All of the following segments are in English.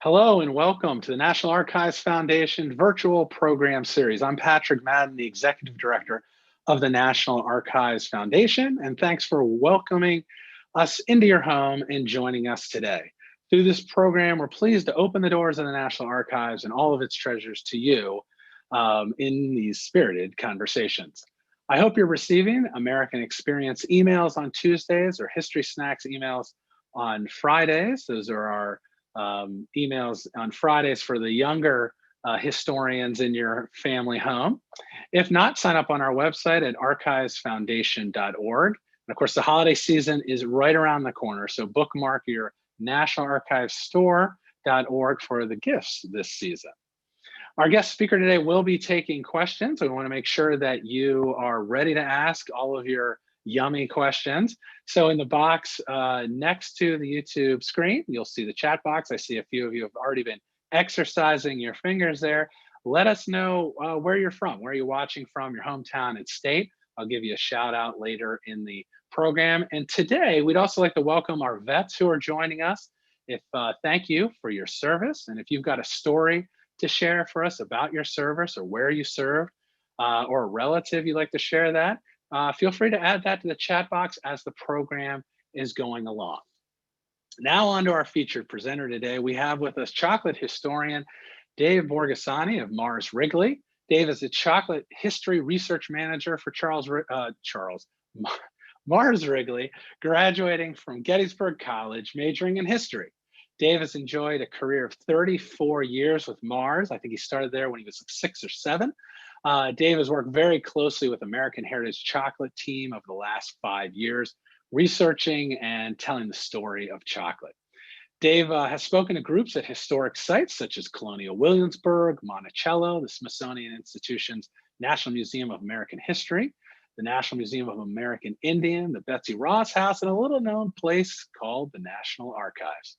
Hello and welcome to the National Archives Foundation virtual program series. I'm Patrick Madden, the Executive Director of the National Archives Foundation, and thanks for welcoming us into your home and joining us today. Through this program, we're pleased to open the doors of the National Archives and all of its treasures to you in these spirited conversations. I hope you're receiving American Experience emails on Tuesdays or History Snacks emails on Fridays. Those are our emails on Fridays for the younger historians in your family home. If not, sign up on our website at archivesfoundation.org. And of course, the holiday season is right around the corner, so bookmark your nationalarchivesstore.org for the gifts this season. Our guest speaker today will be taking questions. We want to make sure that you are ready to ask all of your yummy questions. So in the box next to the YouTube screen, you'll see the chat box. I see a few of you have already been exercising your fingers there. Let us know where you're from, where you're watching from, your hometown and state. I'll give you a shout out later in the program. And today, we'd also like to welcome our vets who are joining us. Thank you for your service. And if you've got a story to share for us about your service or where you served, or a relative you'd like to share that, feel free to add that to the chat box as the program is going along. Now on to our featured presenter today. We have with us chocolate historian Dave Borghesani of Mars Wrigley. Dave is a chocolate history research manager for Mars Wrigley, graduating from Gettysburg College, majoring in history. Dave has enjoyed a career of 34 years with Mars. I think he started there when he was 6 or 7. Dave has worked very closely with American Heritage Chocolate team over the last 5 years, researching and telling the story of chocolate. Dave has spoken to groups at historic sites such as Colonial Williamsburg, Monticello, the Smithsonian Institution's National Museum of American History, the National Museum of American Indian, the Betsy Ross House, and a little known place called the National Archives.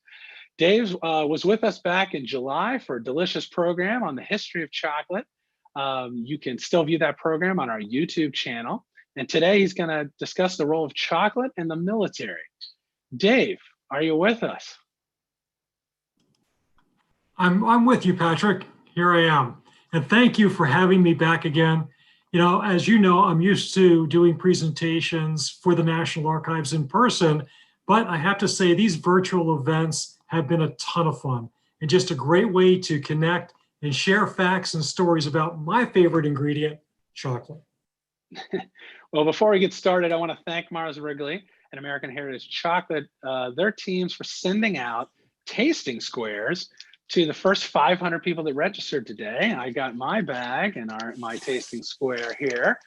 Dave was with us back in July for a delicious program on the history of chocolate. You can still view that program on our YouTube channel. And today he's going to discuss the role of chocolate in the military. Dave, are you with us? I'm with you, Patrick. Here I am. And thank you for having me back again. You know, as you know, I'm used to doing presentations for the National Archives in person, but I have to say these virtual events have been a ton of fun and just a great way to connect and share facts and stories about my favorite ingredient, chocolate. Well, before we get started, I want to thank Mars Wrigley and American Heritage Chocolate, their teams for sending out tasting squares to the first 500 people that registered today. I got my bag and my tasting square here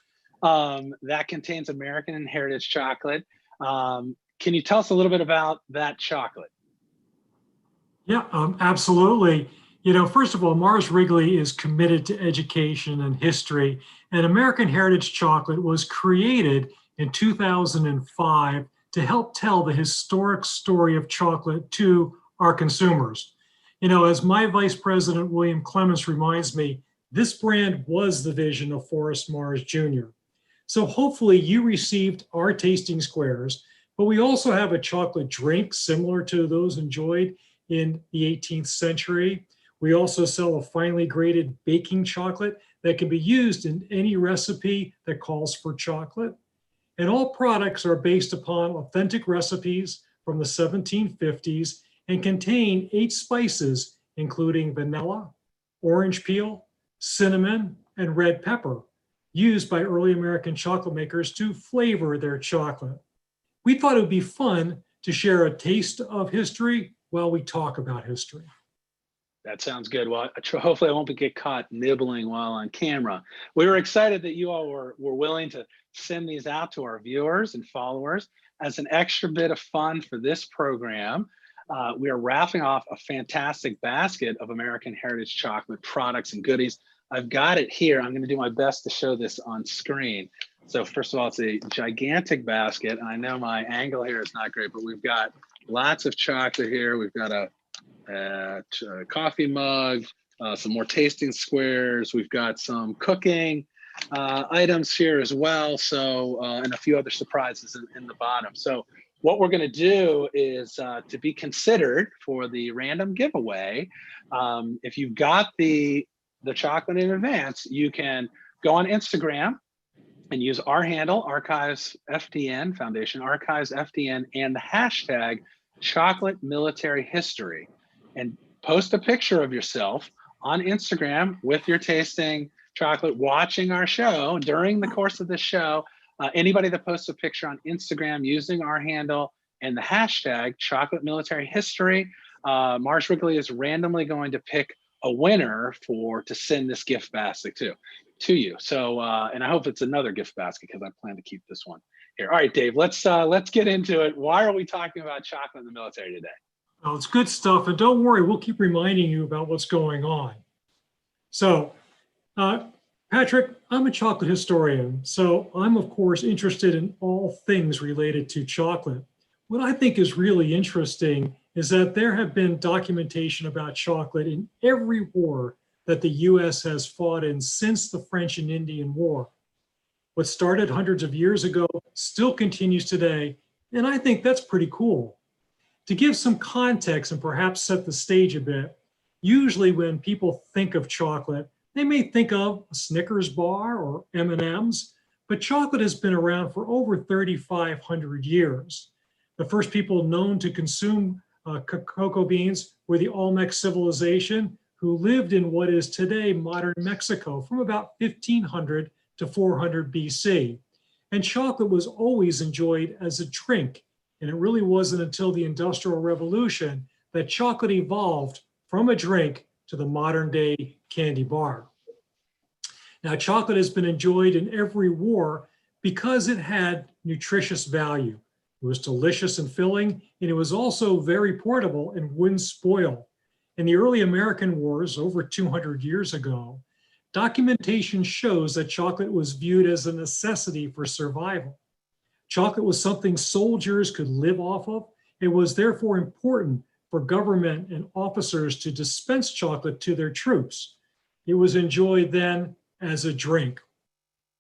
that contains American Heritage Chocolate. Can you tell us a little bit about that chocolate? Yeah, absolutely. You know, first of all, Mars Wrigley is committed to education and history, and American Heritage Chocolate was created in 2005 to help tell the historic story of chocolate to our consumers. You know, as my Vice President, William Clements, reminds me, this brand was the vision of Forrest Mars Jr. So hopefully you received our tasting squares, but we also have a chocolate drink similar to those enjoyed in the 18th century. We also sell a finely grated baking chocolate that can be used in any recipe that calls for chocolate. And all products are based upon authentic recipes from the 1750s and contain 8 spices, including vanilla, orange peel, cinnamon, and red pepper, used by early American chocolate makers to flavor their chocolate. We thought it would be fun to share a taste of history while we talk about history. That sounds good. Well, hopefully I won't get caught nibbling while on camera. We were excited that you all were willing to send these out to our viewers and followers as an extra bit of fun for this program. We are wrapping off a fantastic basket of American Heritage Chocolate products and goodies. I've got it here. I'm going to do my best to show this on screen. So first of all, it's a gigantic basket. And I know my angle here is not great, but we've got lots of chocolate here. We've got a coffee mug, some more tasting squares. We've got some cooking items here as well. So, and a few other surprises in the bottom. So what we're going to do is to be considered for the random giveaway. If you've got the chocolate in advance, you can go on Instagram and use our handle, Archives FDN, Foundation Archives FDN, and the hashtag chocolate military history, and post a picture of yourself on Instagram with your tasting chocolate watching our show during the course of the show. Anybody that posts a picture on Instagram using our handle and the hashtag chocolate military history, Mars Wrigley is randomly going to pick a winner to send this gift basket to you. So, and I hope it's another gift basket because I plan to keep this one here. All right, Dave, let's get into it. Why are we talking about chocolate in the military today? Oh, it's good stuff. And don't worry, we'll keep reminding you about what's going on. So, Patrick, I'm a chocolate historian. So I'm, of course, interested in all things related to chocolate. What I think is really interesting is that there have been documentation about chocolate in every war that the US has fought in since the French and Indian War. What started hundreds of years ago still continues today, and I think that's pretty cool. To give some context and perhaps set the stage a bit, usually when people think of chocolate, they may think of a Snickers bar or M&Ms, but chocolate has been around for over 3,500 years. The first people known to consume cocoa beans were the Olmec civilization, who lived in what is today modern Mexico from about 1500 to 400 BC. And chocolate was always enjoyed as a drink. And it really wasn't until the Industrial Revolution that chocolate evolved from a drink to the modern day candy bar. Now, chocolate has been enjoyed in every war because it had nutritious value. It was delicious and filling, and it was also very portable and wouldn't spoil. In the early American wars, over 200 years ago, documentation shows that chocolate was viewed as a necessity for survival. Chocolate was something soldiers could live off of. It was therefore important for government and officers to dispense chocolate to their troops. It was enjoyed then as a drink.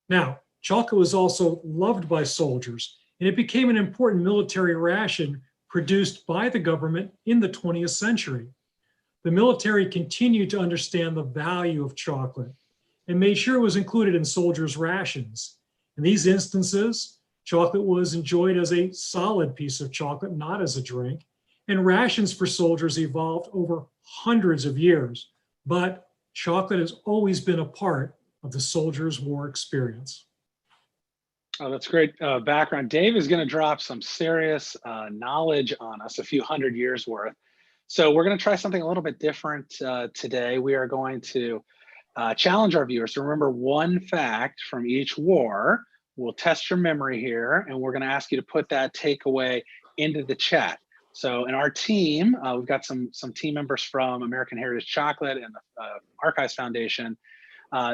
Now, chocolate was also loved by soldiers, and it became an important military ration produced by the government in the 20th century. The military continued to understand the value of chocolate and made sure it was included in soldiers' rations. In these instances, chocolate was enjoyed as a solid piece of chocolate, not as a drink, and rations for soldiers evolved over hundreds of years. But chocolate has always been a part of the soldiers' war experience. Oh, that's great background. Dave is going to drop some serious knowledge on us, a few hundred years worth. So we're going to try something a little bit different today. We are going to challenge our viewers to remember one fact from each war. We'll test your memory here, and we're going to ask you to put that takeaway into the chat. So in our team, we've got some team members from American Heritage Chocolate and the Archives Foundation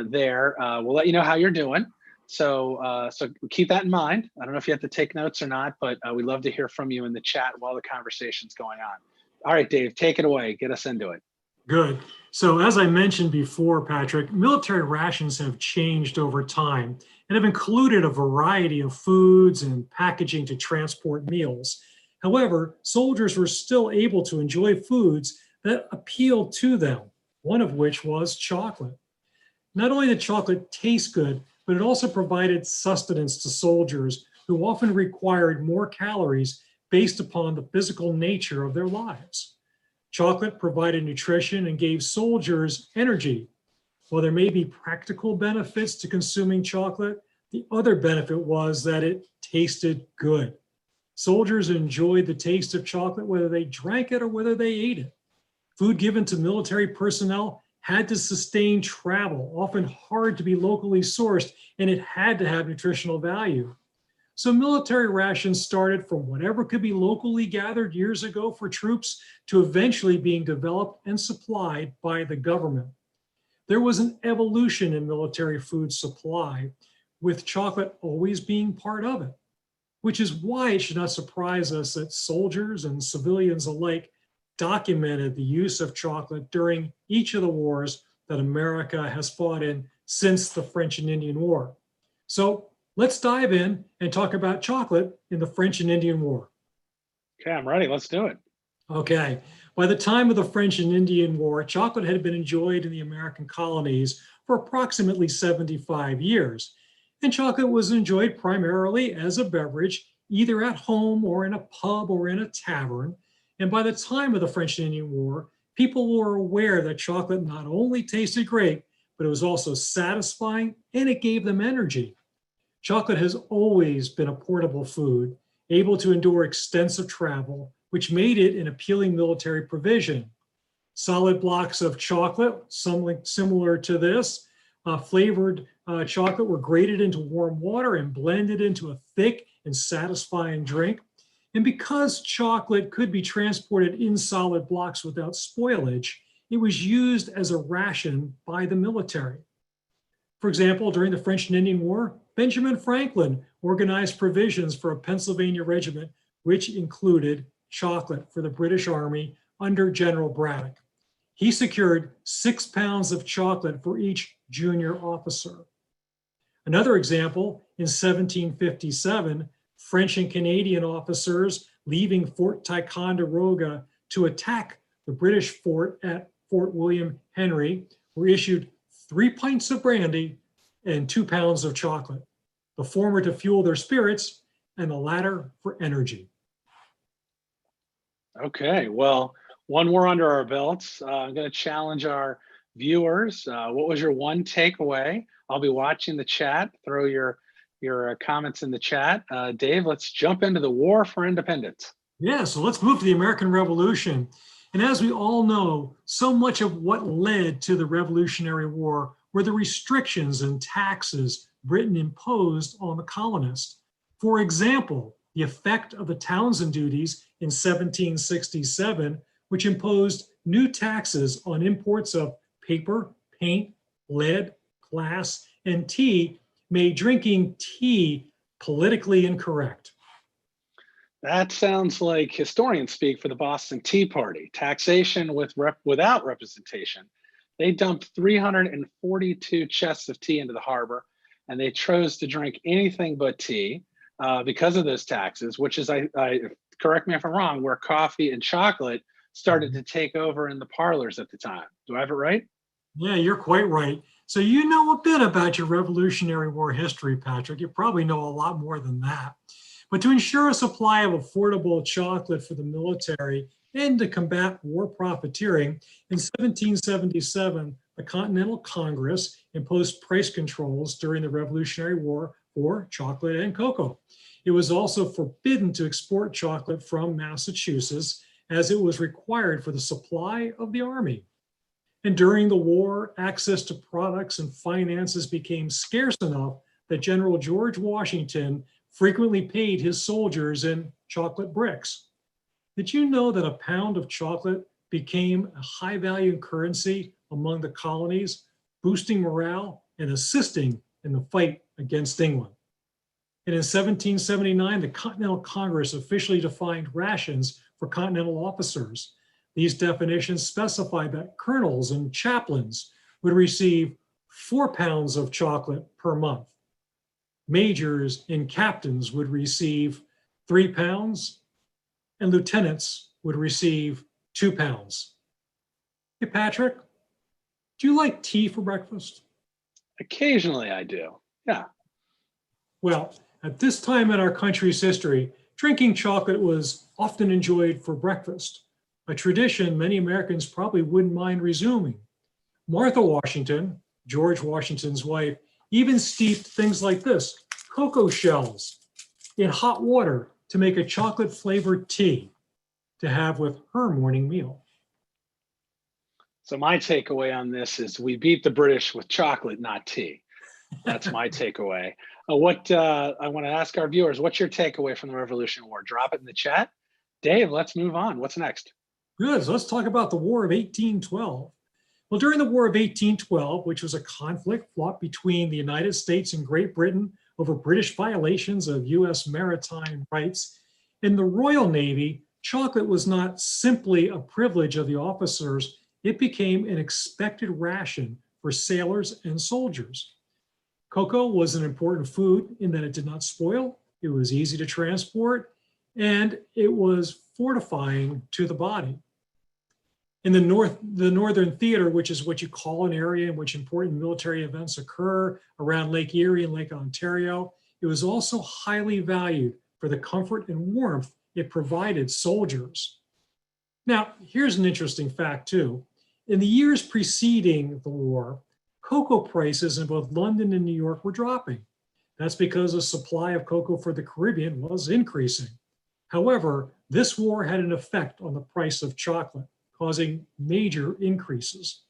there. We'll let you know how you're doing. So keep that in mind. I don't know if you have to take notes or not, but we'd love to hear from you in the chat while the conversation's going on. All right, Dave, take it away. Get us into it. Good. So as I mentioned before, Patrick, military rations have changed over time and have included a variety of foods and packaging to transport meals. However, soldiers were still able to enjoy foods that appealed to them, one of which was chocolate. Not only did chocolate taste good, but it also provided sustenance to soldiers who often required more calories based upon the physical nature of their lives. Chocolate provided nutrition and gave soldiers energy. While there may be practical benefits to consuming chocolate, the other benefit was that it tasted good. Soldiers enjoyed the taste of chocolate whether they drank it or whether they ate it. Food given to military personnel had to sustain travel, often hard to be locally sourced, and it had to have nutritional value. So military rations started from whatever could be locally gathered years ago for troops to eventually being developed and supplied by the government. There was an evolution in military food supply, with chocolate always being part of it, which is why it should not surprise us that soldiers and civilians alike documented the use of chocolate during each of the wars that America has fought in since the French and Indian War. So let's dive in and talk about chocolate in the French and Indian War. Okay, I'm ready. Let's do it. Okay, by the time of the French and Indian War, chocolate had been enjoyed in the American colonies for approximately 75 years. And chocolate was enjoyed primarily as a beverage, either at home or in a pub or in a tavern. And by the time of the French and Indian War, people were aware that chocolate not only tasted great, but it was also satisfying and it gave them energy. Chocolate has always been a portable food, able to endure extensive travel, which made it an appealing military provision. Solid blocks of chocolate, something similar to this, flavored chocolate were grated into warm water and blended into a thick and satisfying drink. And because chocolate could be transported in solid blocks without spoilage, it was used as a ration by the military. For example, during the French and Indian War, Benjamin Franklin organized provisions for a Pennsylvania regiment, which included chocolate for the British Army under General Braddock. He secured 6 pounds of chocolate for each junior officer. Another example, in 1757, French and Canadian officers leaving Fort Ticonderoga to attack the British fort at Fort William Henry were issued 3 pints of brandy and 2 pounds of chocolate, the former to fuel their spirits and the latter for energy. Okay, well, one more under our belts. I'm going to challenge our viewers. What was your one takeaway? I'll be watching the chat. Throw your comments in the chat. Dave, let's jump into the War for Independence. Yeah, so let's move to the American Revolution. And as we all know, so much of what led to the Revolutionary War were the restrictions and taxes Britain imposed on the colonists. For example, the effect of the Townshend duties in 1767, which imposed new taxes on imports of paper, paint, lead, glass, and tea, made drinking tea politically incorrect. That sounds like historian speak for the Boston Tea Party. Taxation without representation. They dumped 342 chests of tea into the harbor, and they chose to drink anything but tea because of those taxes, which is, I correct me if I'm wrong, where coffee and chocolate started to take over in the parlors at the time. Do I have it right? Yeah, you're quite right. So you know a bit about your Revolutionary War history, Patrick. You probably know a lot more than that. But to ensure a supply of affordable chocolate for the military and to combat war profiteering, in 1777, the Continental Congress imposed price controls during the Revolutionary War for chocolate and cocoa. It was also forbidden to export chocolate from Massachusetts, as it was required for the supply of the army. And during the war, access to products and finances became scarce enough that General George Washington frequently paid his soldiers in chocolate bricks. Did you know that a pound of chocolate became a high value currency among the colonies, boosting morale and assisting in the fight against England? And in 1779, the Continental Congress officially defined rations for Continental officers. These definitions specified that colonels and chaplains would receive 4 pounds of chocolate per month. Majors and captains would receive 3 pounds, and lieutenants would receive 2 pounds. Hey, Patrick, do you like tea for breakfast? Occasionally I do, yeah. Well, at this time in our country's history, drinking chocolate was often enjoyed for breakfast, a tradition many Americans probably wouldn't mind resuming. Martha Washington, George Washington's wife, even steeped things like this, cocoa shells, in hot water to make a chocolate flavored tea to have with her morning meal. So my takeaway on this is we beat the British with chocolate, not tea. That's my takeaway. I want to ask our viewers, what's your takeaway from the Revolutionary War? Drop it in the chat. Dave, let's move on. What's next? Good, so let's talk about the War of 1812. Well, during the War of 1812, which was a conflict fought between the United States and Great Britain over British violations of US maritime rights, in the Royal Navy, chocolate was not simply a privilege of the officers, it became an expected ration for sailors and soldiers. Cocoa was an important food in that it did not spoil, it was easy to transport, and it was fortifying to the body. In the Northern Theater, which is what you call an area in which important military events occur around Lake Erie and Lake Ontario, it was also highly valued for the comfort and warmth it provided soldiers. Now, here's an interesting fact too. In the years preceding the war, cocoa prices in both London and New York were dropping. That's because the supply of cocoa for the Caribbean was increasing. However, this war had an effect on the price of chocolate, causing major increases.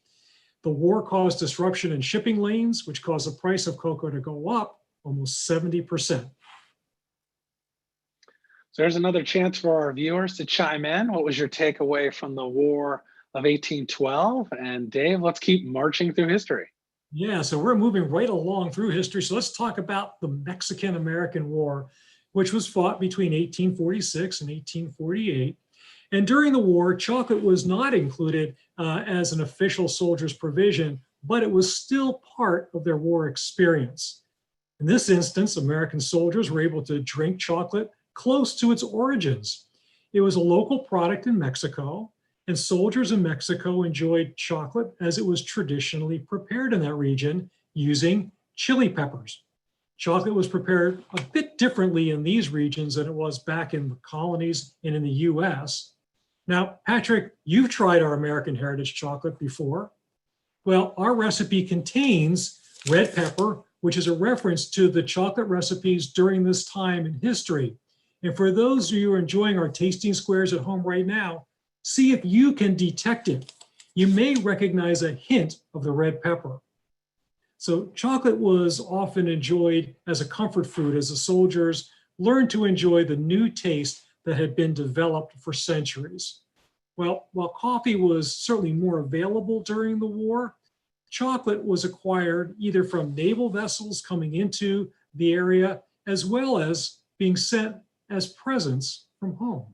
The war caused disruption in shipping lanes, which caused the price of cocoa to go up almost 70%. So there's another chance for our viewers to chime in. What was your takeaway from the War of 1812? And Dave, let's keep marching through history. Yeah, so we're moving right along through history. So let's talk about the Mexican-American War, which was fought between 1846 and 1848. And during the war, chocolate was not included as an official soldier's provision, but it was still part of their war experience. In this instance, American soldiers were able to drink chocolate close to its origins. It was a local product in Mexico, and soldiers in Mexico enjoyed chocolate as it was traditionally prepared in that region using chili peppers. Chocolate was prepared a bit differently in these regions than it was back in the colonies and in the US. Now, Patrick, you've tried our American Heritage chocolate before. Well, our recipe contains red pepper, which is a reference to the chocolate recipes during this time in history. And for those of you who are enjoying our tasting squares at home right now, see if you can detect it. You may recognize a hint of the red pepper. So chocolate was often enjoyed as a comfort food as the soldiers learned to enjoy the new taste that had been developed for centuries. Well, while coffee was certainly more available during the war, chocolate was acquired either from naval vessels coming into the area as well as being sent as presents from home.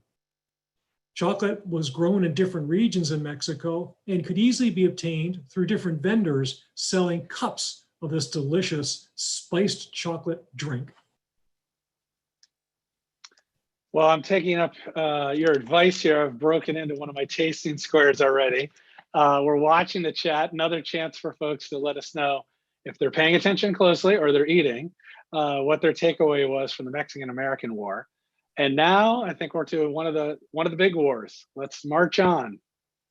Chocolate was grown in different regions in Mexico and could easily be obtained through different vendors selling cups of this delicious spiced chocolate drink. Well, I'm taking up your advice here. I've broken into one of my tasting squares already. We're watching the chat. Another chance for folks to let us know if they're paying attention closely or they're eating, what their takeaway was from the Mexican-American War. And now I think we're to one of the big wars. Let's march on.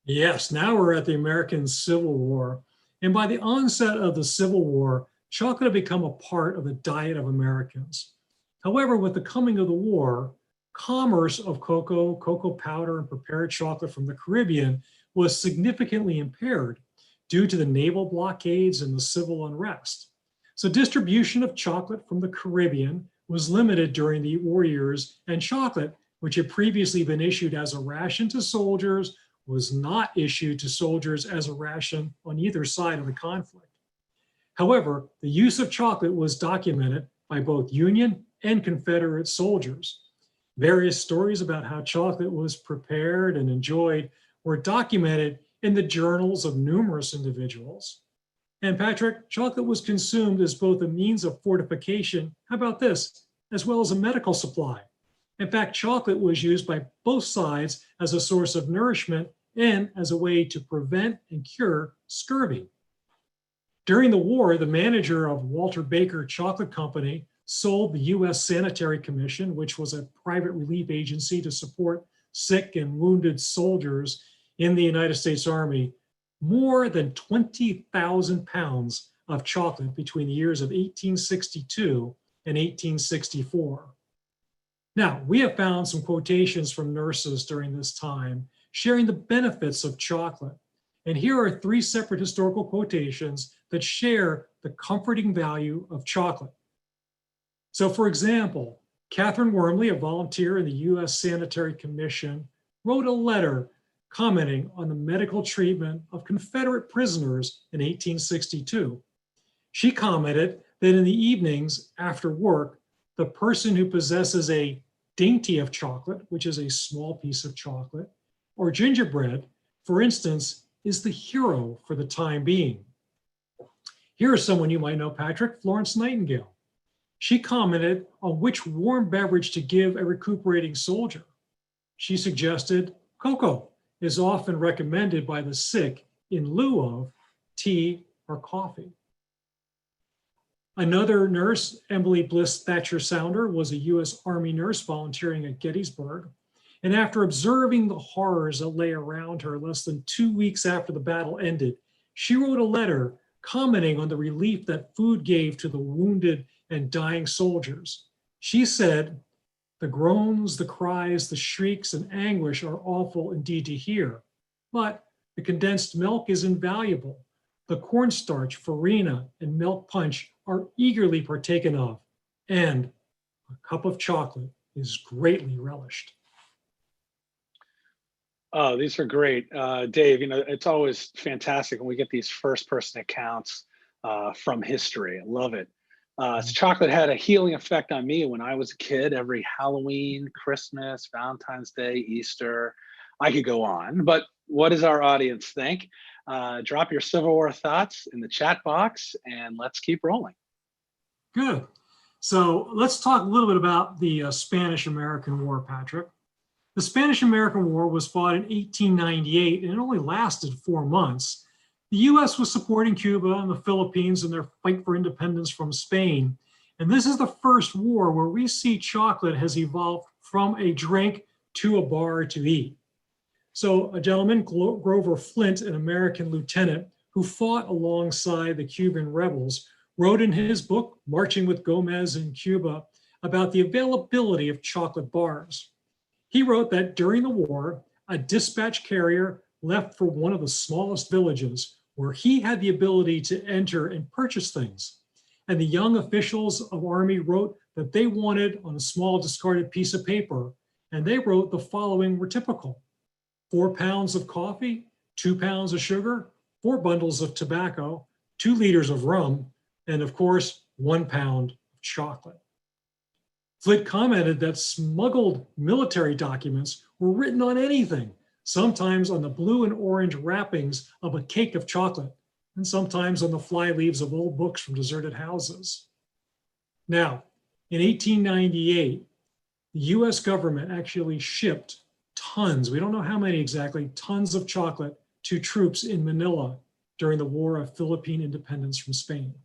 Yes, now we're at the American Civil War. And by the onset of the Civil War, chocolate had become a part of the diet of Americans. However, with the coming of the war, commerce of cocoa, cocoa powder, and prepared chocolate from the Caribbean was significantly impaired due to the naval blockades and the civil unrest. So distribution of chocolate from the Caribbean was limited during the war years, and chocolate, which had previously been issued as a ration to soldiers, was not issued to soldiers as a ration on either side of the conflict. However, the use of chocolate was documented by both Union and Confederate soldiers. Various stories about how chocolate was prepared and enjoyed were documented in the journals of numerous individuals. And Patrick, chocolate was consumed as both a means of fortification, how about this, as well as a medical supply. In fact, chocolate was used by both sides as a source of nourishment and as a way to prevent and cure scurvy. During the war, the manager of Walter Baker Chocolate Company sold the U.S. Sanitary Commission, which was a private relief agency to support sick and wounded soldiers in the United States Army, more than 20,000 pounds of chocolate between the years of 1862 and 1864. Now, we have found some quotations from nurses during this time sharing the benefits of chocolate. And here are 3 separate historical quotations that share the comforting value of chocolate. So for example, Catherine Wormley, a volunteer in the U.S. Sanitary Commission, wrote a letter commenting on the medical treatment of Confederate prisoners in 1862. She commented that in the evenings after work, the person who possesses a dainty of chocolate, which is a small piece of chocolate, or gingerbread, for instance, is the hero for the time being. Here's someone you might know, Patrick, Florence Nightingale. She commented on which warm beverage to give a recuperating soldier. She suggested cocoa is often recommended by the sick in lieu of tea or coffee. Another nurse, Emily Bliss Thatcher Sounder, was a US Army nurse volunteering at Gettysburg. And after observing the horrors that lay around her less than 2 weeks after the battle ended, she wrote a letter commenting on the relief that food gave to the wounded and dying soldiers. She said, "The groans, the cries, the shrieks, and anguish are awful indeed to hear, but the condensed milk is invaluable. The cornstarch, farina, and milk punch are eagerly partaken of, and a cup of chocolate is greatly relished." Oh, these are great. Dave, it's always fantastic when we get these first person accounts from history. I love it. Chocolate had a healing effect on me when I was a kid. Every Halloween, Christmas, Valentine's Day, Easter, I could go on. But what does our audience think? Drop your Civil War thoughts in the chat box and let's keep rolling. Good. So let's talk a little bit about the Spanish-American War, Patrick. The Spanish-American War was fought in 1898 and it only lasted 4 months. The US was supporting Cuba and the Philippines in their fight for independence from Spain. And this is the first war where we see chocolate has evolved from a drink to a bar to eat. So a gentleman, Grover Flint, an American lieutenant who fought alongside the Cuban rebels, wrote in his book, Marching with Gomez in Cuba, about the availability of chocolate bars. He wrote that during the war, a dispatch carrier left for one of the smallest villages where he had the ability to enter and purchase things. And the young officials of Army wrote that they wanted on a small discarded piece of paper, and they wrote the following were typical: 4 pounds of coffee, 2 pounds of sugar, 4 bundles of tobacco, 2 liters of rum, and of course, 1 pound of chocolate. Flint commented that smuggled military documents were written on anything, sometimes on the blue and orange wrappings of a cake of chocolate, and sometimes on the fly leaves of old books from deserted houses. Now, in 1898, the US government actually shipped tons, we don't know how many exactly, tons of chocolate to troops in Manila during the War of Philippine Independence from Spain.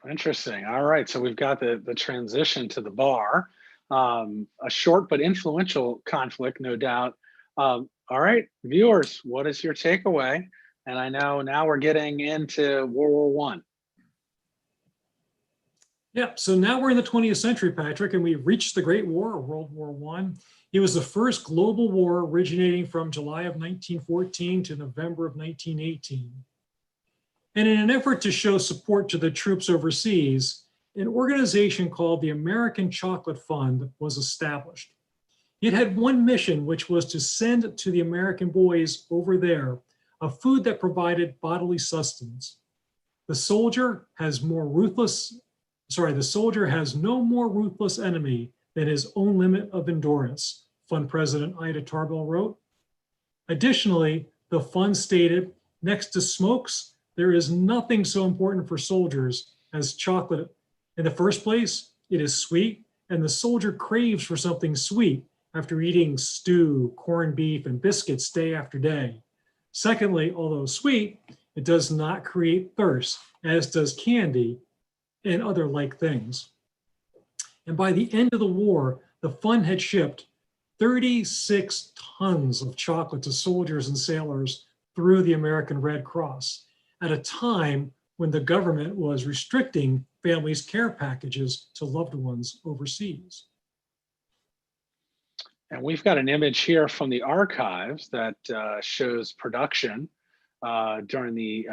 Interesting. All right. So we've got the transition to the bar, a short but influential conflict, no doubt. All right, viewers, what is your takeaway? And I know now we're getting into World War I. Yeah, so now we're in the 20th century, Patrick, and we've reached the Great War, World War I. It was the first global war originating from July of 1914 to November of 1918. And in an effort to show support to the troops overseas, an organization called the American Chocolate Fund was established. It had one mission, which was to send to the American boys over there a food that provided bodily sustenance. The soldier has no more ruthless enemy than his own limit of endurance, Fund President Ida Tarbell wrote. Additionally, the fund stated, next to smokes, there is nothing so important for soldiers as chocolate. In the first place, it is sweet, and the soldier craves for something sweet after eating stew, corned beef, and biscuits day after day. Secondly, although sweet, it does not create thirst, as does candy and other like things. And by the end of the war, the fund had shipped 36 tons of chocolate to soldiers and sailors through the American Red Cross at a time when the government was restricting families' care packages to loved ones overseas. And we've got an image here from the archives that shows production from the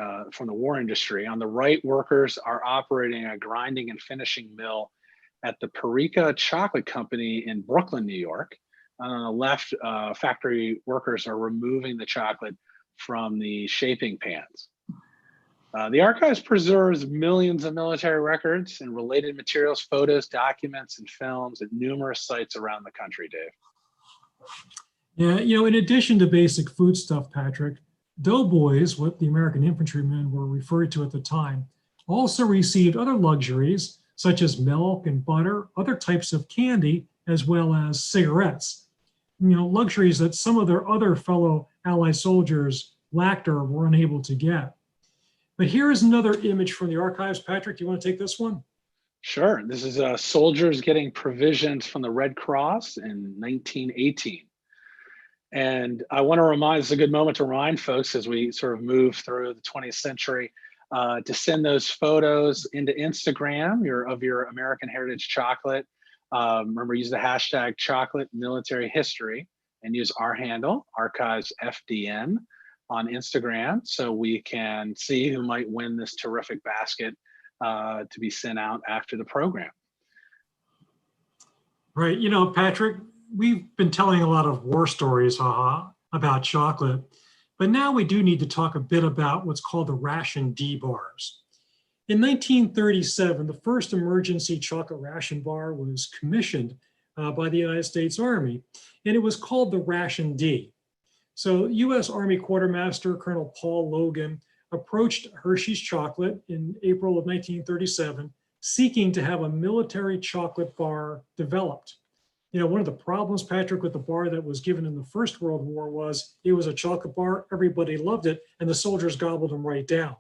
war industry. On the right, workers are operating a grinding and finishing mill at the Paprika Chocolate Company in Brooklyn, New York. On the left, factory workers are removing the chocolate from the shaping pans. The archives preserves millions of military records and related materials, photos, documents, and films at numerous sites around the country, Dave. Yeah, in addition to basic food stuff, Patrick, Doughboys, what the American infantrymen were referred to at the time, also received other luxuries such as milk and butter, other types of candy, as well as cigarettes. Luxuries that some of their other fellow Allied soldiers lacked or were unable to get. But here is another image from the archives. Patrick, do you want to take this one? Sure. This is soldiers getting provisions from the Red Cross in 1918. And I want to remind, it's a good moment to remind folks as we sort of move through the 20th century to send those photos into Instagram of your American Heritage Chocolate. Remember, use the hashtag chocolate military history and use our handle, archivesfdn, on Instagram so we can see who might win this terrific basket to be sent out after the program. Right. Patrick, we've been telling a lot of war stories, about chocolate, but now we do need to talk a bit about what's called the ration D bars. In 1937, the first emergency chocolate ration bar was commissioned by the United States Army, and it was called the Ration D. So U.S. Army Quartermaster Colonel Paul Logan approached Hershey's Chocolate in April of 1937, seeking to have a military chocolate bar developed. One of the problems, Patrick, with the bar that was given in the First World War was it was a chocolate bar, everybody loved it, and the soldiers gobbled them right down.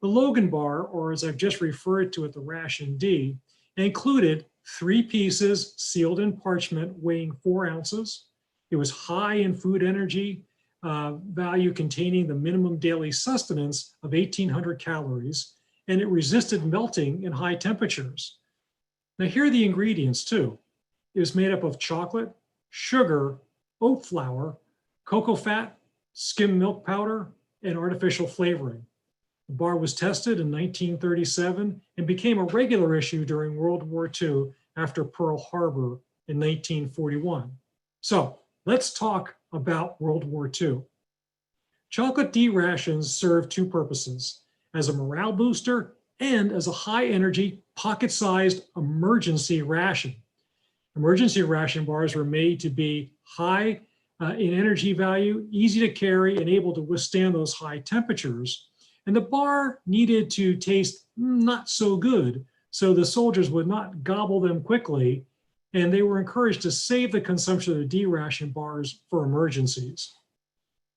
The Logan bar, or as I've just referred to it, the Ration D, included 3 pieces sealed in parchment weighing 4 ounces. It was high in food energy value, containing the minimum daily sustenance of 1,800 calories, and it resisted melting in high temperatures. Now here are the ingredients too. It was made up of chocolate, sugar, oat flour, cocoa fat, skim milk powder, and artificial flavoring. The bar was tested in 1937 and became a regular issue during World War II after Pearl Harbor in 1941. So let's talk about World War II. Chocolate D rations served 2 purposes: as a morale booster and as a high energy, pocket-sized emergency ration. Emergency ration bars were made to be high in energy value, easy to carry, and able to withstand those high temperatures. And the bar needed to taste not so good, so the soldiers would not gobble them quickly, and they were encouraged to save the consumption of the D ration bars for emergencies.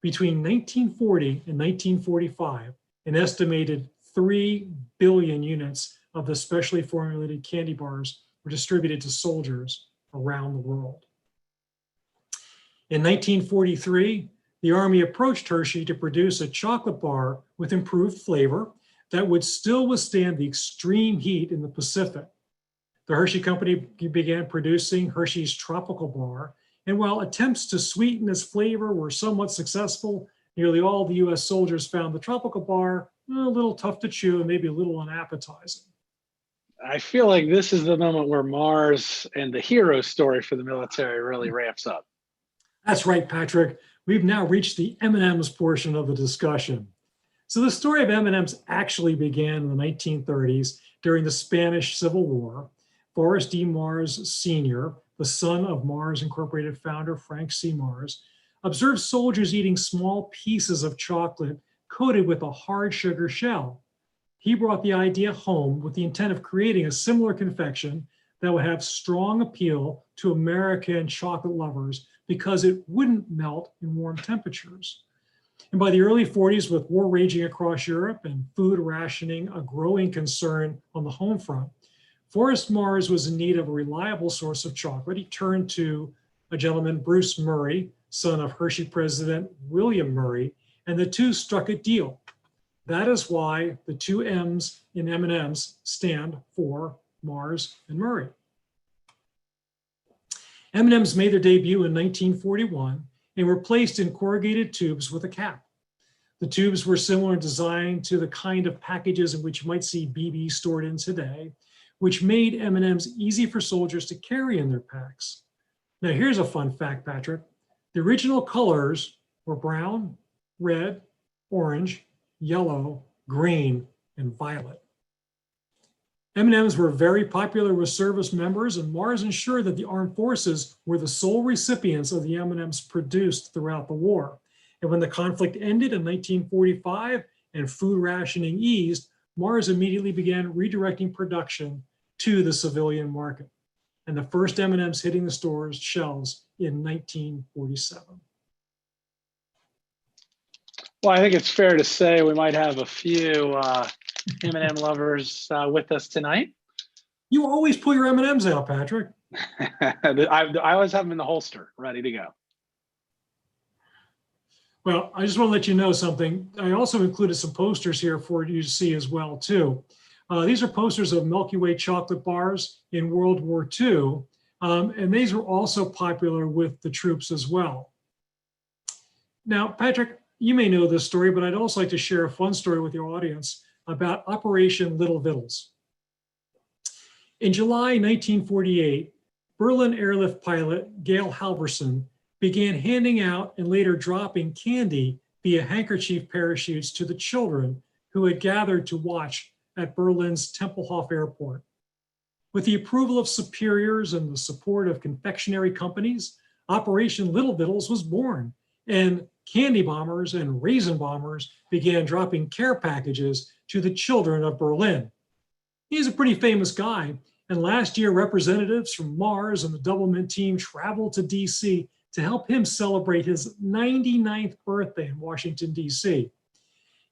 Between 1940 and 1945, an estimated 3 billion units of the specially formulated candy bars were distributed to soldiers around the world. In 1943, the Army approached Hershey to produce a chocolate bar with improved flavor that would still withstand the extreme heat in the Pacific. The Hershey Company began producing Hershey's Tropical Bar, and while attempts to sweeten its flavor were somewhat successful, nearly all the US soldiers found the Tropical Bar a little tough to chew and maybe a little unappetizing. I feel like this is the moment where Mars and the hero story for the military really ramps up. That's right, Patrick. We've now reached the M&M's portion of the discussion. So the story of M&M's actually began in the 1930s during the Spanish Civil War. Forrest D. Mars Sr., the son of Mars Incorporated founder Frank C. Mars, observed soldiers eating small pieces of chocolate coated with a hard sugar shell. He brought the idea home with the intent of creating a similar confection that would have strong appeal to American chocolate lovers because it wouldn't melt in warm temperatures. And by the early 40s, with war raging across Europe and food rationing a growing concern on the home front, Forrest Mars was in need of a reliable source of chocolate. He turned to a gentleman, Bruce Murray, son of Hershey President William Murray, and the two struck a deal. That is why the 2 M's in M&M's stand for Mars and Murray. M&M's made their debut in 1941 and were placed in corrugated tubes with a cap. The tubes were similar in design to the kind of packages in which you might see BB stored in today, which made M&M's easy for soldiers to carry in their packs. Now here's a fun fact, Patrick. The original colors were brown, red, orange, yellow, green, and violet. M&M's were very popular with service members, and Mars ensured that the armed forces were the sole recipients of the M&M's produced throughout the war. And when the conflict ended in 1945 and food rationing eased, Mars immediately began redirecting production to the civilian market. And the first M&Ms hitting the stores shelves in 1947. Well, I think it's fair to say we might have a few M&M lovers with us tonight. You always pull your M&Ms out, Patrick. I always have them in the holster, ready to go. Well, I just want to let you know something. I also included some posters here for you to see as well, too. These are posters of Milky Way chocolate bars in World War II, and these were also popular with the troops as well. Now, Patrick, you may know this story, but I'd also like to share a fun story with your audience about Operation Little Vittles. In July 1948, Berlin airlift pilot Gail Halvorson began handing out and later dropping candy via handkerchief parachutes to the children who had gathered to watch at Berlin's Tempelhof Airport. With the approval of superiors and the support of confectionery companies, Operation Little Vittles was born, and candy bombers and raisin bombers began dropping care packages to the children of Berlin. He's a pretty famous guy, and last year representatives from Mars and the Doublemint team traveled to DC to help him celebrate his 99th birthday in Washington, DC.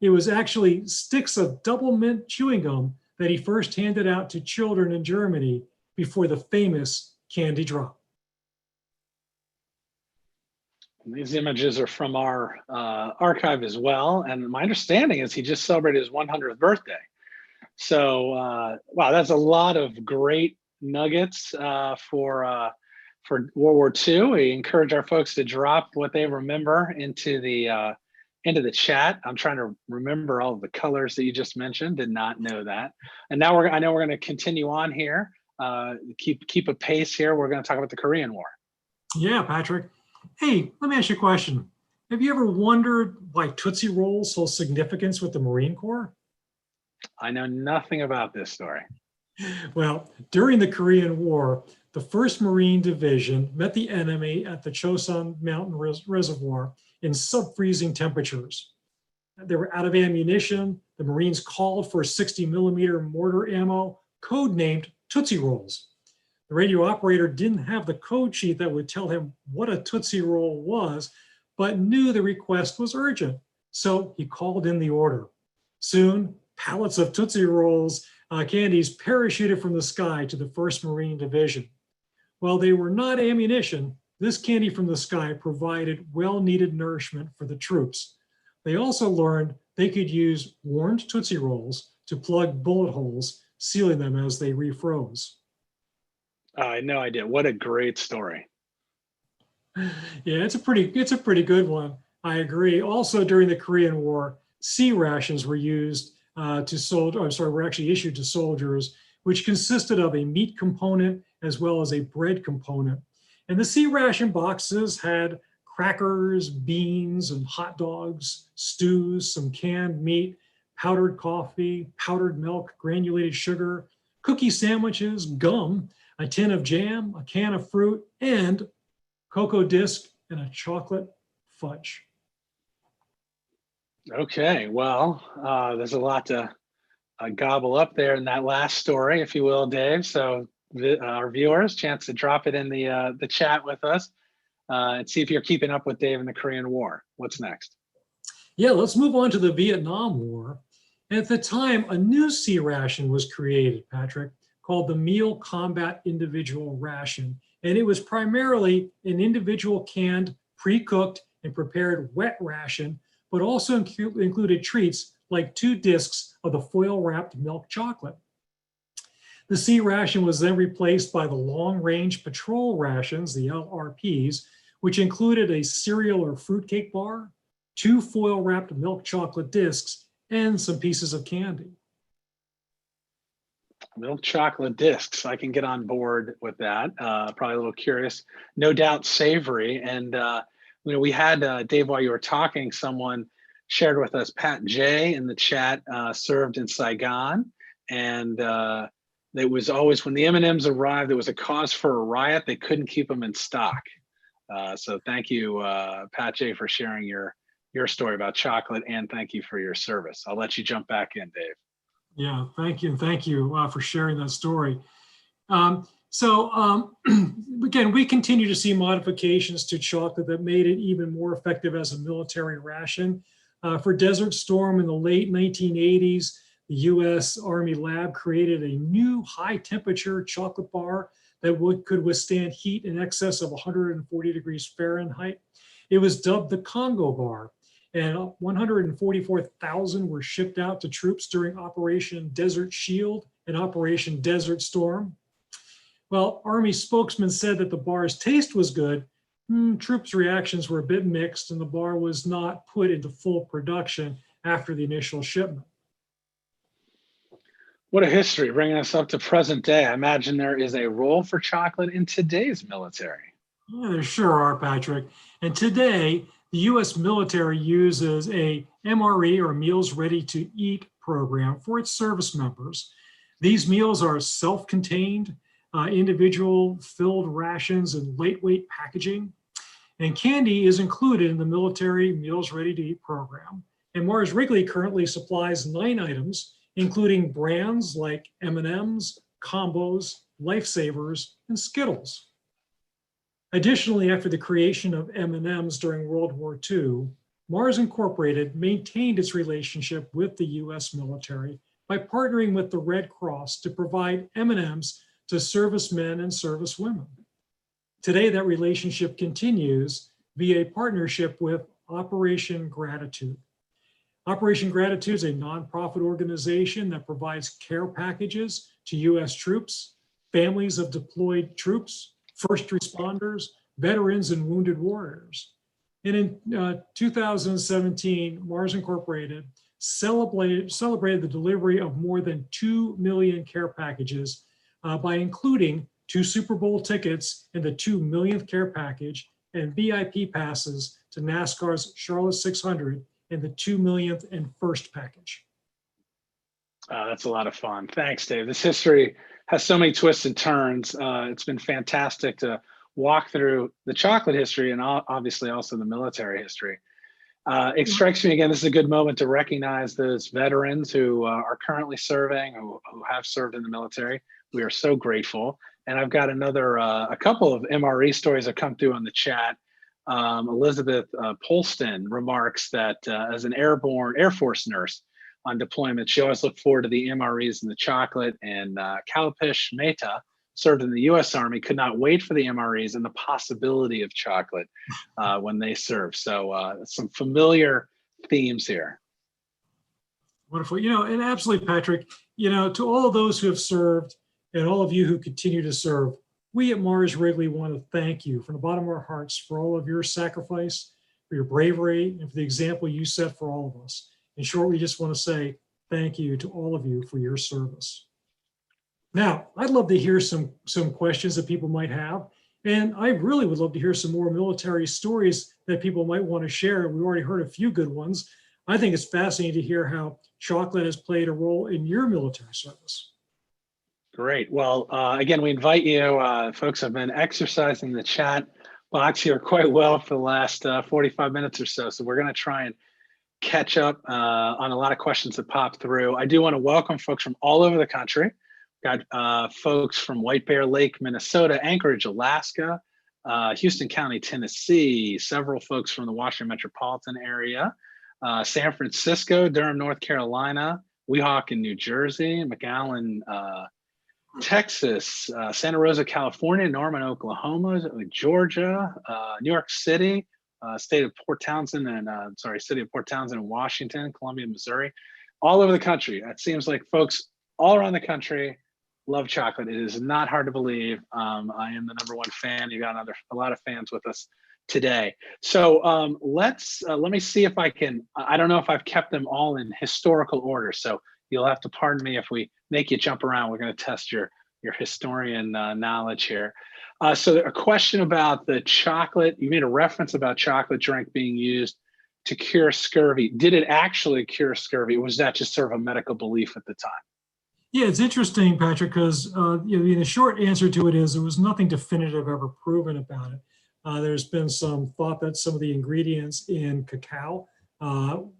It was actually sticks of Doublemint chewing gum that he first handed out to children in Germany before the famous candy drop. These images are from our archive as well. And my understanding is he just celebrated his 100th birthday. So, wow, that's a lot of great nuggets for World War II. We encourage our folks to drop what they remember into the chat. I'm trying to remember all of the colors that you just mentioned. Did not know that. And now I know we're going to continue on here. Keep a pace here. We're going to talk about the Korean War. Yeah, Patrick. Hey, let me ask you a question. Have you ever wondered why Tootsie Rolls hold significance with the Marine Corps? I know nothing about this story. Well, during the Korean War, the 1st Marine Division met the enemy at the Chosun Mountain Reservoir in sub-freezing temperatures. They were out of ammunition. The Marines called for 60-millimeter mortar ammo, codenamed Tootsie Rolls. The radio operator didn't have the code sheet that would tell him what a Tootsie Roll was, but knew the request was urgent. So he called in the order. Soon, pallets of Tootsie Rolls candies parachuted from the sky to the 1st Marine Division. While they were not ammunition, this candy from the sky provided well-needed nourishment for the troops. They also learned they could use warmed Tootsie Rolls to plug bullet holes, sealing them as they refroze. I had no idea. What a great story. Yeah, it's a pretty good one. I agree. Also, during the Korean War, C rations were used were actually issued to soldiers, which consisted of a meat component as well as a bread component. And the C ration boxes had crackers, beans, and hot dogs, stews, some canned meat, powdered coffee, powdered milk, granulated sugar, cookie sandwiches, gum, a tin of jam, a can of fruit, and cocoa disc and a chocolate fudge. Okay, well, there's a lot to gobble up there in that last story, if you will, Dave. So our viewers, chance to drop it in the chat with us and see if you're keeping up with Dave in the Korean War. What's next? Yeah, let's move on to the Vietnam War. At the time, a new C ration was created, Patrick, called the Meal Combat Individual Ration. And it was primarily an individual canned, pre-cooked, and prepared wet ration, but also included treats like 2 discs of the foil-wrapped milk chocolate. The C ration was then replaced by the long-range patrol rations, the LRPs, which included a cereal or fruitcake bar, 2 foil-wrapped milk chocolate discs, and some pieces of candy. Milk chocolate discs. I can get on board with that. Probably a little curious. No doubt savory. And we had Dave, while you were talking, someone shared with us, Pat J in the chat, served in Saigon, and it was always when the M&Ms arrived, there was a cause for a riot. They couldn't keep them in stock. So thank you, Pat J, for sharing your your story about chocolate, and thank you for your service. I'll let you jump back in, Dave. Yeah, thank you. And thank you for sharing that story. So again, we continue to see modifications to chocolate that made it even more effective as a military ration. For Desert Storm in the late 1980s, the US Army lab created a new high temperature chocolate bar that could withstand heat in excess of 140 degrees Fahrenheit. It was dubbed the Congo bar, and 144,000 were shipped out to troops during Operation Desert Shield and Operation Desert Storm. Well, Army spokesman said that the bar's taste was good. Troops' reactions were a bit mixed, and the bar was not put into full production after the initial shipment. What a history, bringing us up to present day. I imagine there is a role for chocolate in today's military. Yeah, there sure are, Patrick. And today, the US military uses a MRE, or Meals Ready to Eat program, for its service members. These meals are self-contained, individual filled rations and lightweight packaging. And candy is included in the military Meals Ready to Eat program. And Mars Wrigley currently supplies 9 items, including brands like M&Ms, Combos, Lifesavers, and Skittles. Additionally, after the creation of M&Ms during World War II, Mars Incorporated maintained its relationship with the US military by partnering with the Red Cross to provide M&Ms to servicemen and servicewomen. Today, that relationship continues via a partnership with Operation Gratitude. Operation Gratitude is a nonprofit organization that provides care packages to US troops, families of deployed troops, first responders, veterans, and wounded warriors. And in 2017, Mars Incorporated celebrated the delivery of more than 2 million care packages by including 2 Super Bowl tickets in the 2 millionth care package and VIP passes to NASCAR's Charlotte 600 in the 2 millionth and first package. That's a lot of fun. Thanks, Dave. This history has so many twists and turns. It's been fantastic to walk through the chocolate history and obviously also the military history. It strikes me again, this is a good moment to recognize those veterans who are currently serving, who have served in the military. We are so grateful. And I've got a couple of MRE stories that come through on the chat. Elizabeth Polston remarks that as an Air Force nurse on deployment, she always looked forward to the MREs and the chocolate. And Kalapish Mehta served in the US Army, could not wait for the MREs and the possibility of chocolate when they served. So some familiar themes here. Wonderful. And absolutely, Patrick, to all of those who have served and all of you who continue to serve, we at Mars Wrigley want to thank you from the bottom of our hearts for all of your sacrifice, for your bravery, and for the example you set for all of us. In short, we just want to say thank you to all of you for your service. Now, I'd love to hear some questions that people might have. And I really would love to hear some more military stories that people might want to share. We already heard a few good ones. I think it's fascinating to hear how chocolate has played a role in your military service. Great. Well, again, we invite you, folks have been exercising the chat box here quite well for the last 45 minutes or so. So we're going to try and catch up on a lot of questions that popped through. I do want to welcome folks from all over the country. Got folks from White Bear Lake, Minnesota, Anchorage, Alaska, Houston County, Tennessee, several folks from the Washington metropolitan area, San Francisco, Durham, North Carolina, Weehawken, New Jersey, McAllen, Texas, Santa Rosa, California, Norman, Oklahoma, Georgia, New York City, city of Port Townsend in Washington, Columbia, Missouri, all over the country. It seems like folks all around the country love chocolate. It is not hard to believe. I am the #1 fan. You got a lot of fans with us today. So let me see if I can, I don't know if I've kept them all in historical order. So you'll have to pardon me if we make you jump around. We're going to test your historian knowledge here. So a question about the chocolate. You made a reference about chocolate drink being used to cure scurvy. Did it actually cure scurvy? Or was that just sort of a medical belief at the time? Yeah, it's interesting, Patrick, because the short answer to it is there was nothing definitive ever proven about it. There's been some thought that some of the ingredients in cacao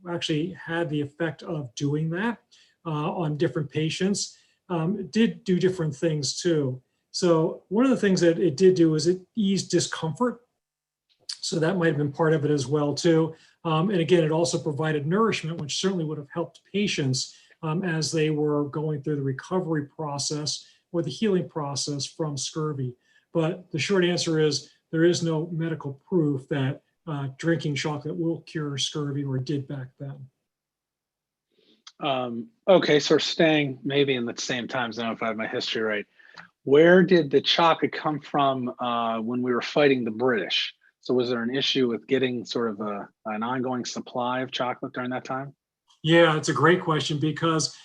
actually had the effect of doing that on different patients. It did do different things too. So one of the things that it did do is it eased discomfort. So that might have been part of it as well too. And again, it also provided nourishment, which certainly would have helped patients as they were going through the recovery process or the healing process from scurvy. But the short answer is there is no medical proof that drinking chocolate will cure scurvy, or did back then. Okay, so we're staying maybe in the same time zone if I have my history right. Where did the chocolate come from when we were fighting the British? So was there an issue with getting sort of an ongoing supply of chocolate during that time? Yeah, it's a great question because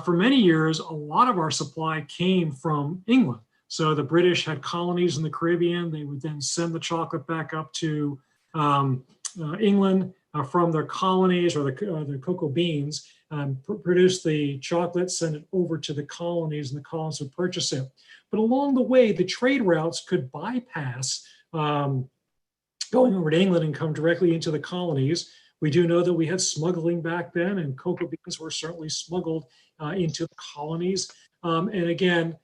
for many years, a lot of our supply came from England. So the British had colonies in the Caribbean. They would then send the chocolate back up to England from their colonies, or the cocoa beans, produce the chocolate, send it over to the colonies, and the colonies would purchase it. But along the way, the trade routes could bypass going over to England and come directly into the colonies. We do know that we had smuggling back then, and cocoa beans were certainly smuggled into the colonies. And again,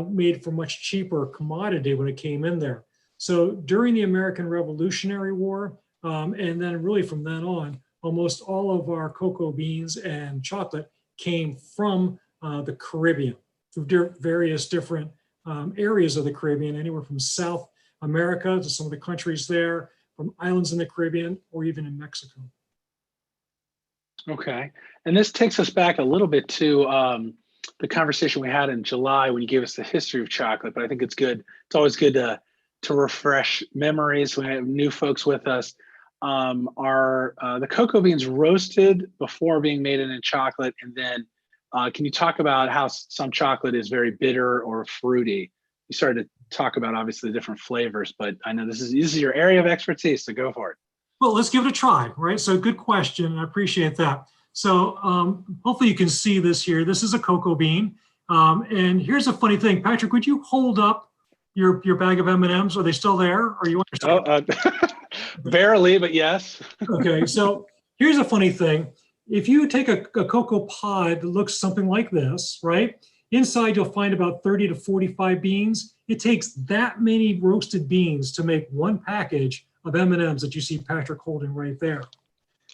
made for much cheaper commodity when it came in there. So during the American Revolutionary War, and then really from then on, almost all of our cocoa beans and chocolate came from the Caribbean, through various different areas of the Caribbean, anywhere from South America to some of the countries there, from islands in the Caribbean, or even in Mexico. Okay, and this takes us back a little bit to the conversation we had in July when you gave us the history of chocolate. But I think it's good. It's always good to refresh memories when we have new folks with us. Are the cocoa beans roasted before being made into chocolate? And then can you talk about how some chocolate is very bitter or fruity? You started to talk about obviously the different flavors, but I know this is your area of expertise, so go for it. Well, let's give it a try, right? So good question. I appreciate that. So hopefully you can see this here. This is a cocoa bean. And here's a funny thing. Patrick, would you hold up your bag of M&Ms? Are they still there? Or you understand? Barely, but yes. Okay, so here's a funny thing. If you take a cocoa pod that looks something like this, right? Inside you'll find about 30 to 45 beans. It takes that many roasted beans to make one package of M&Ms that you see Patrick holding right there.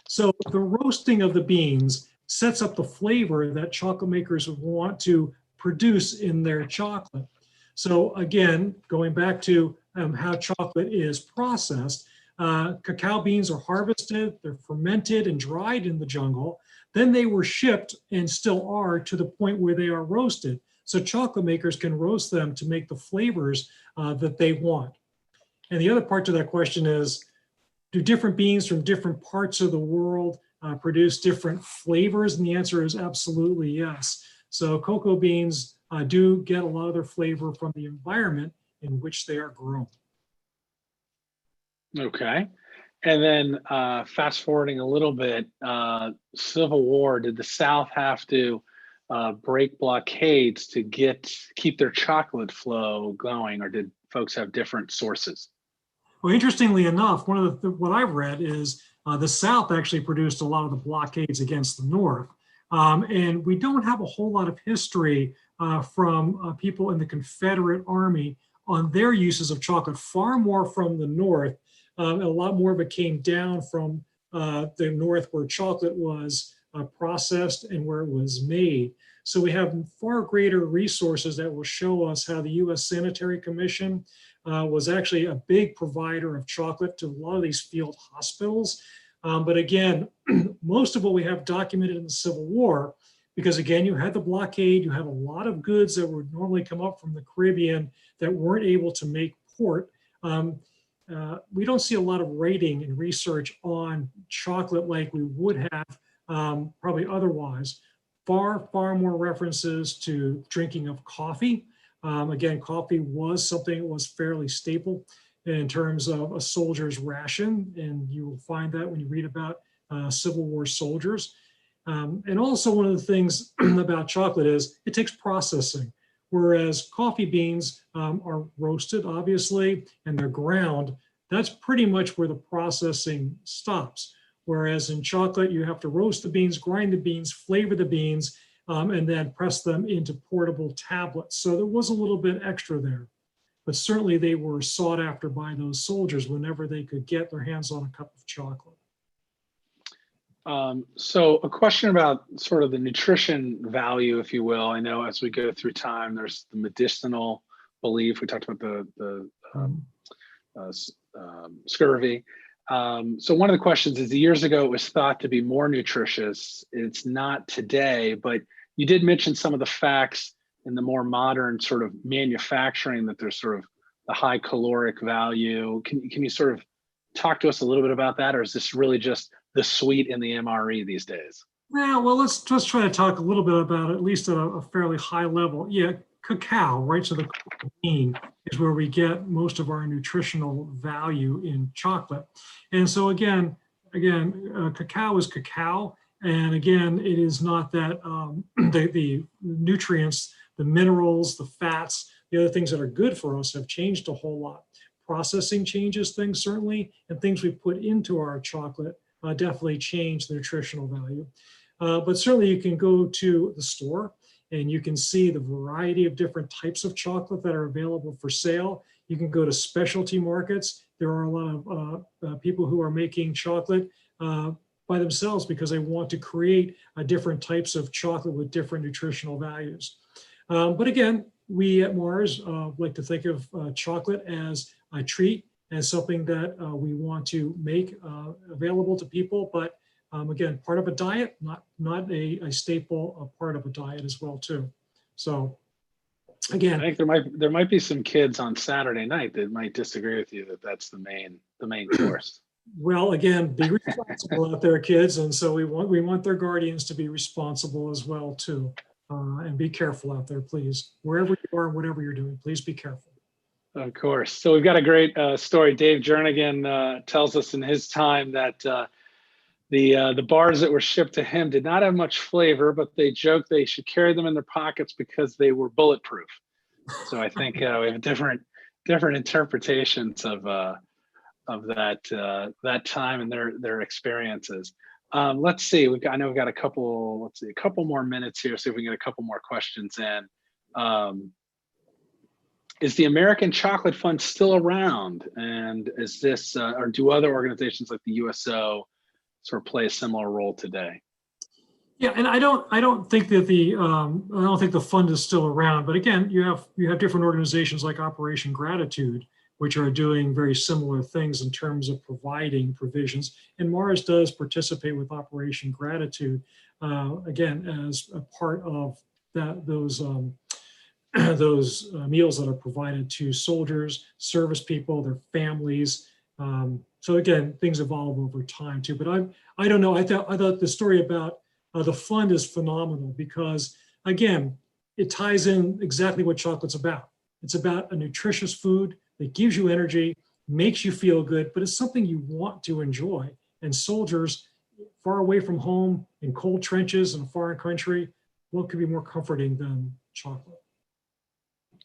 So the roasting of the beans sets up the flavor that chocolate makers would want to produce in their chocolate. So again, going back to how chocolate is processed, cacao beans are harvested, they're fermented and dried in the jungle. Then they were shipped, and still are, to the point where they are roasted. So chocolate makers can roast them to make the flavors that they want. And the other part to that question is, do different beans from different parts of the world produce different flavors? And the answer is absolutely yes. So cocoa beans do get a lot of their flavor from the environment in which they are grown. Okay. And then fast forwarding a little bit, Civil War, did the South have to break blockades to keep their chocolate flow going, or did folks have different sources? Well, interestingly enough, one of what I've read is the South actually produced a lot of the blockades against the North. And we don't have a whole lot of history from people in the Confederate Army on their uses of chocolate, far more from the North. A lot more of it came down from the North, where chocolate was processed and where it was made. So we have far greater resources that will show us how the U.S. Sanitary Commission was actually a big provider of chocolate to a lot of these field hospitals. But again, most of what we have documented in the Civil War, because again, you had the blockade, you had a lot of goods that would normally come up from the Caribbean that weren't able to make port. We don't see a lot of writing and research on chocolate like we would have probably otherwise. Far more references to drinking of coffee. Again, coffee was something that was fairly staple in terms of a soldier's ration, and you will find that when you read about Civil War soldiers. And also one of the things about chocolate is it takes processing, whereas coffee beans are roasted, obviously, and they're ground. That's pretty much where the processing stops. Whereas in chocolate, you have to roast the beans, grind the beans, flavor the beans, and then press them into portable tablets. So there was a little bit extra there. But certainly they were sought after by those soldiers whenever they could get their hands on a cup of chocolate. So a question about sort of the nutrition value, if you will. I know as we go through time, there's the medicinal belief. We talked about the scurvy. So one of the questions is, years ago, it was thought to be more nutritious. It's not today, but you did mention some of the facts in the more modern sort of manufacturing, that there's sort of the high caloric value. Can you sort of talk to us a little bit about that, or is this really just the sweet in the MRE these days? Yeah, well, let's just try to talk a little bit about it, at least at a fairly high level. Yeah, cacao, right? So the cocoa bean is where we get most of our nutritional value in chocolate. And so again, cacao is cacao. And again, it is not that the nutrients, the minerals, the fats, the other things that are good for us have changed a whole lot. Processing changes things certainly, and things we put into our chocolate definitely change the nutritional value. But certainly you can go to the store and you can see the variety of different types of chocolate that are available for sale. You can go to specialty markets. There are a lot of people who are making chocolate by themselves because they want to create different types of chocolate with different nutritional values. But again, we at Mars like to think of chocolate as a treat and something that we want to make available to people. But again, part of a diet, not a staple, a part of a diet as well too. So again, I think there might be some kids on Saturday night that might disagree with you that that's the main course. Well, again, be responsible out there, kids, and so we want their guardians to be responsible as well too, and be careful out there, please. Wherever you are, whatever you're doing, please be careful. Of course. So we've got a great story. Dave Jernigan tells us in his time that the bars that were shipped to him did not have much flavor, but they joked they should carry them in their pockets because they were bulletproof. So I think we have different interpretations of that time and their experiences. Let's see. I know we've got a couple more minutes here. See if we can get a couple more questions in. Is the American Chocolate Fund still around? And is this, or do other organizations like the USO sort of play a similar role today? Yeah, and I don't think that I don't think the fund is still around. But again, you have different organizations like Operation Gratitude, which are doing very similar things in terms of providing provisions. And Mars does participate with Operation Gratitude, again, as a part of those meals that are provided to soldiers, service people, their families. So again, things evolve over time too. But I don't know. I thought the story about the fund is phenomenal because again, it ties in exactly what chocolate's about. It's about a nutritious food that gives you energy, makes you feel good, but it's something you want to enjoy. And soldiers far away from home in cold trenches in a foreign country, what could be more comforting than chocolate?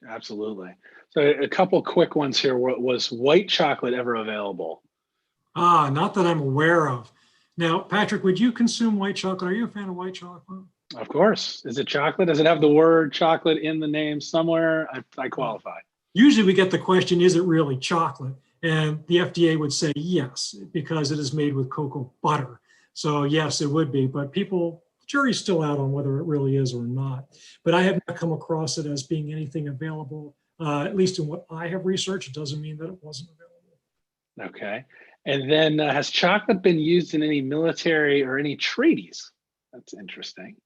Absolutely. So a couple quick ones here. Was white chocolate ever available? Not that I'm aware of. Now, Patrick, would you consume white chocolate? Are you a fan of white chocolate? Of course. Is it chocolate? Does it have the word chocolate in the name somewhere? I qualify. Usually we get the question, is it really chocolate? And the FDA would say yes, because it is made with cocoa butter. So yes, it would be, but the jury's still out on whether it really is or not. But I have not come across it as being anything available, at least in what I have researched. It doesn't mean that it wasn't available. Okay. And then has chocolate been used in any military or any treaties? That's interesting.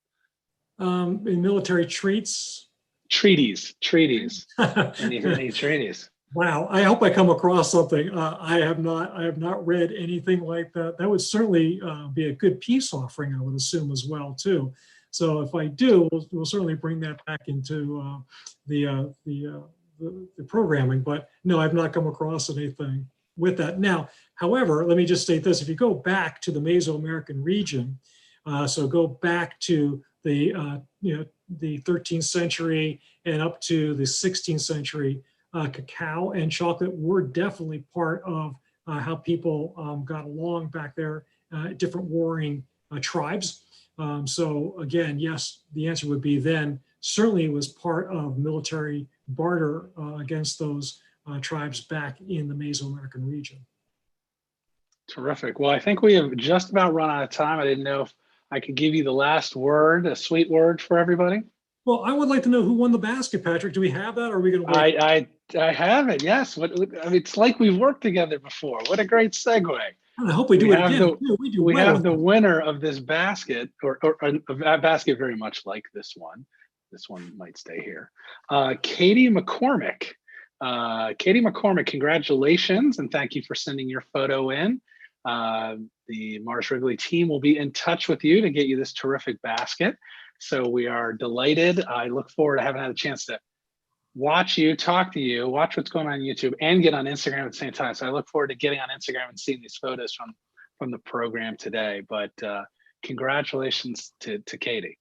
In military treats? Treaties. Any treaties? Wow, I hope I come across something. I have not read anything like that. That would certainly be a good peace offering, I would assume as well too. So if I do, we'll certainly bring that back into the programming. But no, I've not come across anything with that. Now, however, let me just state this: if you go back to the Mesoamerican region, so go back to the 13th century and up to the 16th century. Cacao and chocolate were definitely part of how people got along back there, different warring tribes. So again, yes, the answer would be then. Certainly it was part of military barter against those tribes back in the Mesoamerican region. Terrific. Well, I think we have just about run out of time. I didn't know if I could give you the last word, a sweet word for everybody. Well, I would like to know who won the basket, Patrick. Do we have that, or are we going to wait? I have it. Yes. I mean, it's like we've worked together before. What a great segue. I hope we do it again. We have the winner of this basket, or a basket very much like this one. This one might stay here. Katie McCormick. Katie McCormick, congratulations, and thank you for sending your photo in. The Mars Wrigley team will be in touch with you to get you this terrific basket. So we are delighted. I look forward to having had a chance to watch you, talk to you, watch what's going on YouTube, and get on Instagram at the same time. So I look forward to getting on Instagram and seeing these photos from the program today. But congratulations to Katie.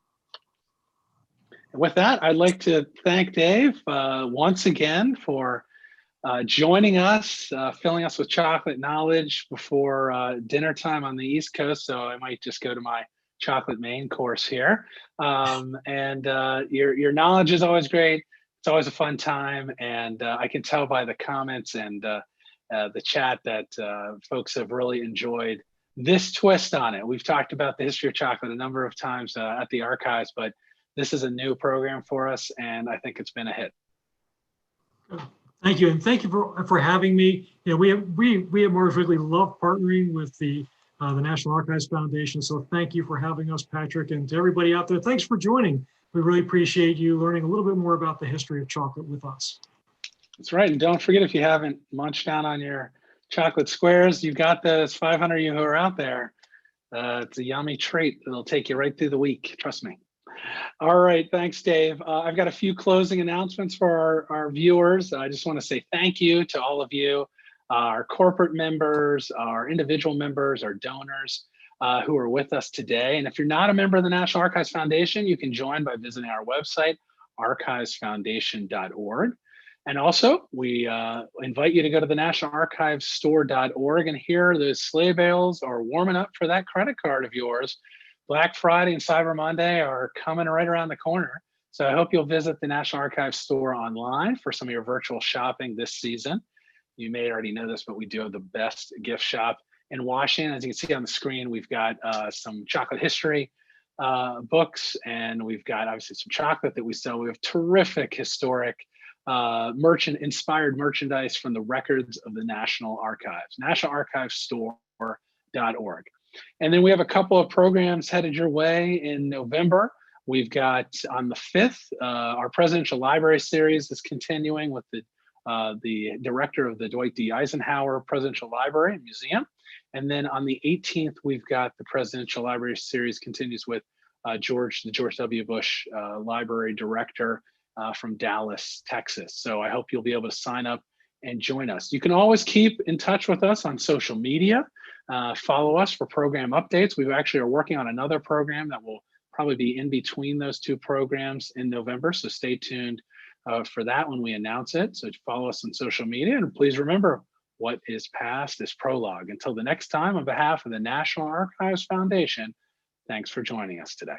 And with that, I'd like to thank Dave once again for joining us, filling us with chocolate knowledge before dinner time on the East Coast. So I might just go to my chocolate main course here. And your knowledge is always great. It's always a fun time. And I can tell by the comments and the chat that folks have really enjoyed this twist on it. We've talked about the history of chocolate a number of times at the archives, but this is a new program for us, and I think it's been a hit. Thank you, and thank you for having me. You know, we at Mars Wrigley love partnering with the National Archives Foundation. So thank you for having us, Patrick, and to everybody out there. Thanks for joining. We really appreciate you learning a little bit more about the history of chocolate with us. That's right, and don't forget, if you haven't munched down on your chocolate squares, you've got those 500 of you who are out there. It's a yummy treat. It'll take you right through the week. Trust me. All right, thanks, Dave. I've got a few closing announcements for our viewers. I just want to say thank you to all of you, our corporate members, our individual members, our donors who are with us today. And if you're not a member of the National Archives Foundation, you can join by visiting our website, archivesfoundation.org. And also, we invite you to go to the nationalarchivesstore.org, and here those sleigh bells are warming up for that credit card of yours. Black Friday and Cyber Monday are coming right around the corner. So I hope you'll visit the National Archives store online for some of your virtual shopping this season. You may already know this, but we do have the best gift shop in Washington. As you can see on the screen, we've got some chocolate history books, and we've got obviously some chocolate that we sell. We have terrific historic inspired merchandise from the records of the National Archives, nationalarchivesstore.org. And then we have a couple of programs headed your way in November. We've got on the 5th, our Presidential Library Series is continuing with the director of the Dwight D. Eisenhower Presidential Library and Museum. And then on the 18th, we've got the Presidential Library Series continues with the George W. Bush Library Director from Dallas, Texas. So I hope you'll be able to sign up and join us. You can always keep in touch with us on social media. Follow us for program updates. We actually are working on another program that will probably be in between those two programs in November. So stay tuned for that when we announce it. So follow us on social media, and please remember, what is past is prologue. Until the next time, on behalf of the National Archives Foundation, thanks for joining us today.